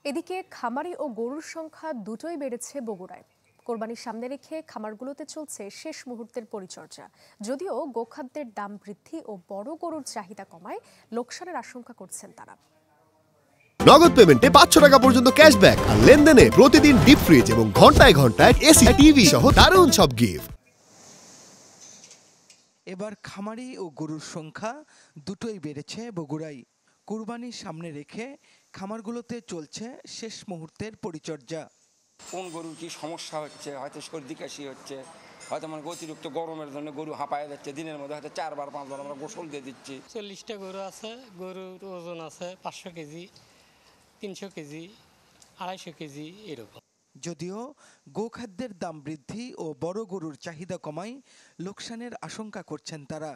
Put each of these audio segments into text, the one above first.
এদিকে খামারি ও গরুর সংখ্যা দুটোই বেড়েছে বগুড়ায়। কোরবানির সামনে রেখে খামারগুলোতে চলছে শেষ মুহূর্তের পরিচর্যা। যদিও গোখাদ্যের দাম বৃদ্ধি ও বড় গরুর চাহিদা কমায় লোকসানের আশঙ্কা করছেন তারা। নগদ পেমেন্টে 500 টাকা পর্যন্ত ক্যাশব্যাক আর লেনদেনে প্রতিদিন ডিপ ফ্রিজ এবং ঘন্টায় ঘন্টায় এসি টিভি সহ দারুণ সব গিফট। এবার খামারি ও গরুর সংখ্যা দুটোই বেড়েছে বগুড়ায়। কুরবানির সামনে রেখে খামারগুলোতে চলছে শেষ মুহূর্তের পরিচর্যা। কোন গরুর কি সমস্যা হচ্ছে, হয়তো সর্দি কাশি হচ্ছে, হয়তো মানে অতিরিক্ত গরমের জন্য গরু হাঁপায় যাচ্ছে, দিনের মধ্যে হয়তো 4 বার 5 বার আমরা গোসল দিয়ে দিচ্ছি। 40টা গরু আছে, গরুর ওজন আছে 500 কেজি, 300 কেজি, 250 কেজি এরকম। যদিও গোখাদ্যের দাম বৃদ্ধি ও বড় গরুর চাহিদা কমায় লোকসানের আশঙ্কা করছেন তারা।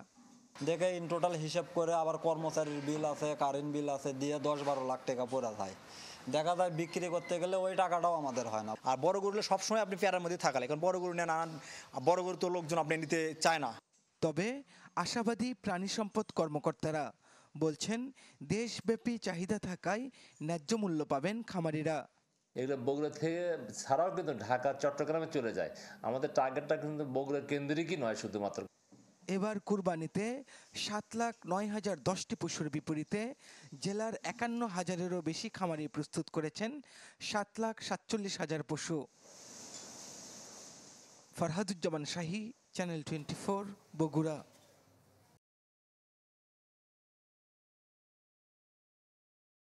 দেখে ইন টোটাল হিসাব করে আবার কর্মচারীর বিল আছে, কারেন্ট বিল আছে, দিয়ে 10-12 লাখ টাকা পড়া যায়। দেখা যায় বিক্রি করতে গেলে ওই টাকাটাও আমাদের হয় না। আর বড় গরু সবসময় আপনি পেয়ারের মধ্যে থাকালে, কারণ বড় গরু নেন, বড় গরু তো লোকজন আপনি নিতে চায় না। তবে আশাবাদী প্রাণী সম্পদ কর্মকর্তারা বলছেন, দেশব্যাপী চাহিদা থাকায় ন্যায্য মূল্য পাবেন খামারিরা। এগুলো বগুড়া থেকে ছাড়াও কিন্তু ঢাকা, চট্টগ্রামে চলে যায়। আমাদের টার্গেটটা কিন্তু বগুড়া কেন্দ্রিকই নয় শুধুমাত্র। এবার কুরবানিতে 7,09,010টি পশুর বিপরীতে জেলার 51,000-এরও বেশি খামারি প্রস্তুত করেছেন 7,47,000 পশু। ফরহাদুজ্জামান শাহী, চ্যানেল 24, বগুড়া।